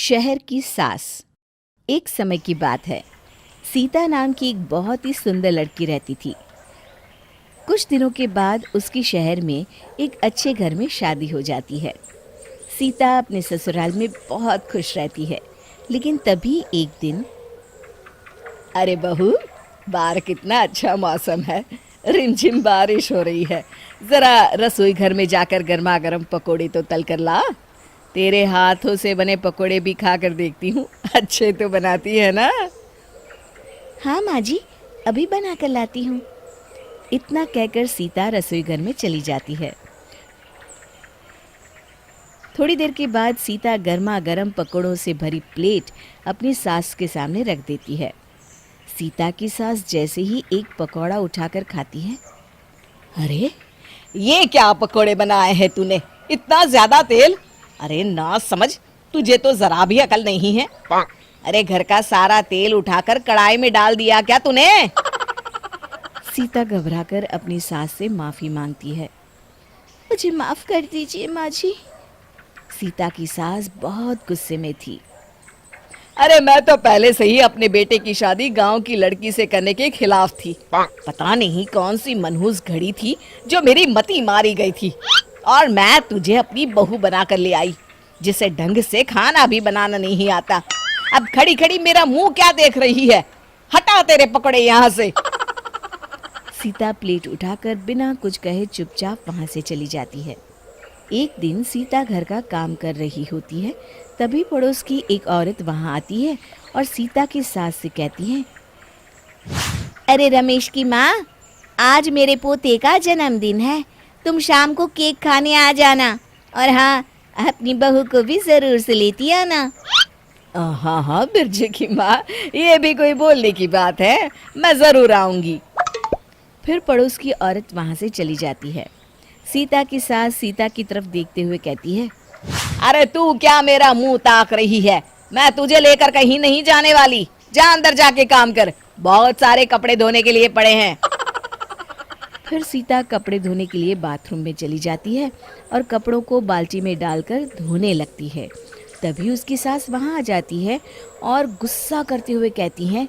शहर की सास। एक समय की बात है। सीता नाम की एक बहुत ही सुंदर लड़की रहती थी। कुछ दिनों के बाद उसकी शहर में एक अच्छे घर में शादी हो जाती है। सीता अपने ससुराल में बहुत खुश रहती है। लेकिन तभी एक दिन, अरे बहू, बाहर कितना अच्छा मौसम है, रिमझिम बारिश हो रही है। जरा रसोई घर में जाकर गर्मा गर्म पकोड़े तो तल कर ला। तेरे हाथों से बने पकोड़े भी खा कर देखती हूँ, अच्छे तो बनाती है ना। हाँ माँ जी, अभी बना कर लाती हूँ। इतना कहकर सीता रसोई घर में चली जाती है। थोड़ी देर के बाद सीता गर्मा गर्म पकोड़ों से भरी प्लेट अपनी सास के सामने रख देती है। सीता की सास जैसे ही एक पकौड़ा उठाकर खाती है, अरे ये क्या पकोड़े बनाए हैं तूने, इतना ज्यादा तेल। अरे ना समझ, तुझे तो जरा भी अकल नहीं है। अरे घर का सारा तेल उठाकर कढ़ाई में डाल दिया क्या तूने? सीता घबराकर अपनी सास से माफी मांगती है। मुझे माफ कर दीजिए माँ जी। सीता की सास बहुत गुस्से में थी। अरे मैं तो पहले से ही अपने बेटे की शादी गांव की लड़की से करने के खिलाफ थी। पता नहीं कौन सी मनहूस घड़ी थी जो मेरी मति मारी गई थी, और मैं तुझे अपनी बहू बना कर ले आई, जिसे ढंग से खाना भी बनाना नहीं आता। अब खड़ी खड़ी मेरा मुंह क्या देख रही है? हटा तेरे पकड़े यहाँ से। सीता प्लेट उठाकर बिना कुछ कहे चुपचाप वहां से चली जाती है। एक दिन सीता घर का काम कर रही होती है। तभी पड़ोस की एक औरत वहां आती है और सीता की सास से कहती है, अरे रमेश की माँ, आज मेरे पोते का जन्मदिन है, तुम शाम को केक खाने आ जाना, और हाँ, अपनी बहू को भी जरूर से लेती आना। हाँ हाँ बिरजे की माँ, ये भी कोई बोलने की बात है, मैं जरूर आऊंगी। फिर पड़ोस की औरत वहां से चली जाती है। सीता की सास सीता की तरफ देखते हुए कहती है, अरे तू क्या मेरा मुंह ताक रही है? मैं तुझे लेकर कहीं नहीं जाने वाली। जा अंदर जाके काम कर, बहुत सारे कपड़े धोने के लिए पड़े हैं। फिर सीता कपड़े धोने के लिए बाथरूम में चली जाती है और कपड़ों को बाल्टी में डालकर धोने लगती है। तभी उसकी सास वहां आ जाती है और गुस्सा करते हुए कहती है,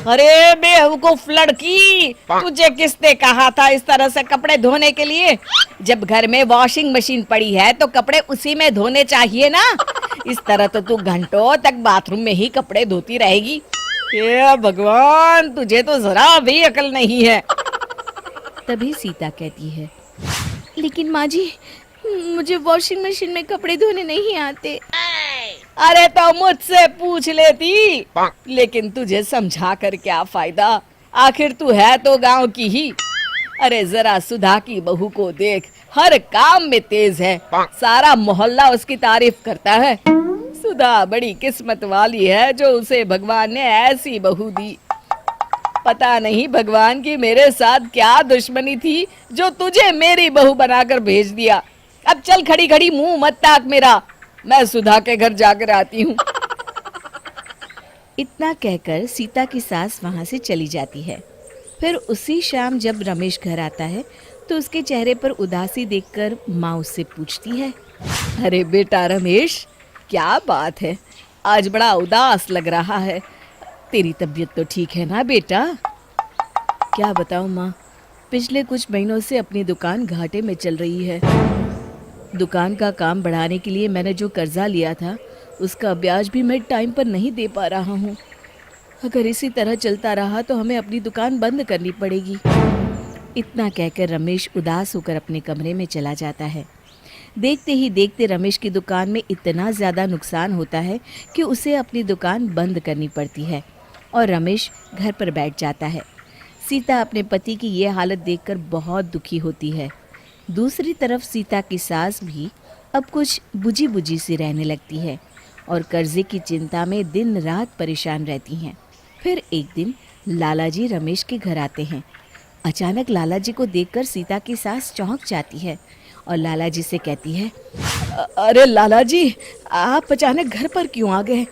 अरे बेवकूफ लड़की, तुझे किसने कहा था इस तरह से कपड़े धोने के लिए? जब घर में वॉशिंग मशीन पड़ी है तो कपड़े उसी में धोने चाहिए ना। इस तरह तो तू घंटों तक बाथरूम में ही कपड़े धोती रहेगी। ये भगवान, तुझे तो जरा भी अकल नहीं है। तभी सीता कहती है, लेकिन माँ जी, मुझे वॉशिंग मशीन में कपड़े धोने नहीं आते। अरे तो मुझसे पूछ लेती, लेकिन तुझे समझा कर क्या फायदा, आखिर तू है तो गांव की ही। अरे जरा सुधा की बहू को देख, हर काम में तेज है, सारा मोहल्ला उसकी तारीफ करता है। सुधा बड़ी किस्मत वाली है जो उसे भगवान ने ऐसी बहू दी। पता नहीं भगवान की मेरे साथ क्या दुश्मनी थी जो तुझे मेरी बहू बनाकर भेज दिया। अब चल खड़ी खड़ी मुंह मत ताक मेरा, मैं सुधा के घर जाकर आती हूँ। इतना कहकर सीता की सास वहां से चली जाती है। फिर उसी शाम जब रमेश घर आता है तो उसके चेहरे पर उदासी देखकर माँ उससे पूछती है, अरे बेटा रमेश, क्या बात है, आज बड़ा उदास लग रहा है। तेरी तबीयत तो ठीक है ना बेटा? क्या बताऊं माँ, पिछले कुछ महीनों से अपनी दुकान घाटे में चल रही है। दुकान का काम बढ़ाने के लिए मैंने जो कर्जा लिया था उसका ब्याज भी मैं टाइम पर नहीं दे पा रहा हूँ। अगर इसी तरह चलता रहा तो हमें अपनी दुकान बंद करनी पड़ेगी। इतना कहकर रमेश उदास होकर अपने कमरे में चला जाता है। देखते ही देखते रमेश की दुकान में इतना ज़्यादा नुकसान होता है कि उसे अपनी दुकान बंद करनी पड़ती है और रमेश घर पर बैठ जाता है। सीता अपने पति की ये हालत देखकर बहुत दुखी होती है। दूसरी तरफ सीता की सास भी अब कुछ बुझी बुझी सी रहने लगती है और कर्जे की चिंता में दिन रात परेशान रहती हैं। फिर एक दिन लालाजी रमेश के घर आते हैं। अचानक लालाजी को देखकर सीता की सास चौंक जाती है और लालाजी से कहती है, अरे लालाजी, आप अचानक घर पर क्यों आ गए?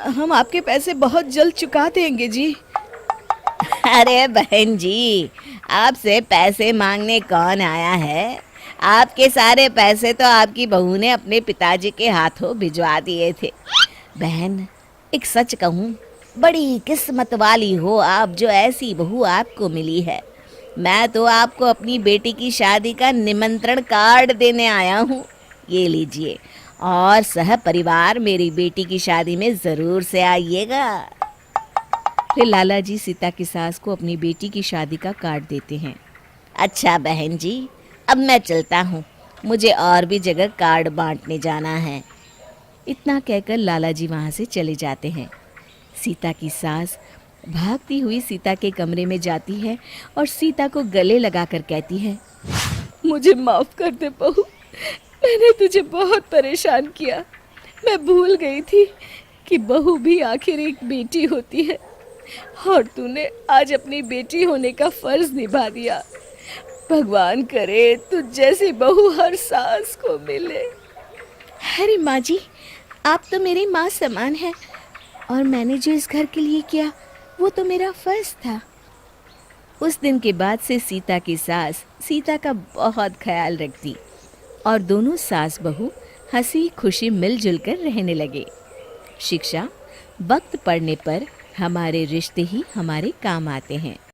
हम आपके पैसे बहुत जल्द चुका देंगे जी। अरे बहन जी, आपसे पैसे मांगने कौन आया है? आपके सारे पैसे तो आपकी बहू ने अपने पिताजी के हाथों भिजवा दिए थे। बहन, एक सच कहूँ, बड़ी किस्मत वाली हो आप जो ऐसी बहू आपको मिली है। मैं तो आपको अपनी बेटी की शादी का निमंत्रण कार्ड देने आया हूँ। ये लीजिए, और सह परिवार मेरी बेटी की शादी में ज़रूर से आइएगा। फिर लाला जी सीता की सास को अपनी बेटी की शादी का कार्ड देते हैं। अच्छा बहन जी, अब मैं चलता हूँ, मुझे और भी जगह कार्ड बांटने जाना है। इतना कहकर लाला जी वहाँ से चले जाते हैं। सीता की सास भागती हुई सीता के कमरे में जाती है और सीता को गले लगाकर कहती है, मुझे माफ़ कर दे बहू, मैंने तुझे बहुत परेशान किया। मैं भूल गई थी कि बहू भी आखिर एक बेटी होती है, और तूने आज अपनी बेटी होने का फर्ज निभा दिया। भगवान करे तुझ जैसी बहू हर सास को मिले। अरे माँ जी, आप तो मेरी माँ समान है, और मैंने जो इस घर के लिए किया वो तो मेरा फर्ज था। उस दिन के बाद से सीता की सास सीता का बहुत ख्याल रखती, और दोनों सास बहू हंसी खुशी मिलजुल कर रहने लगे। शिक्षा, वक्त पड़ने पर हमारे रिश्ते ही हमारे काम आते हैं।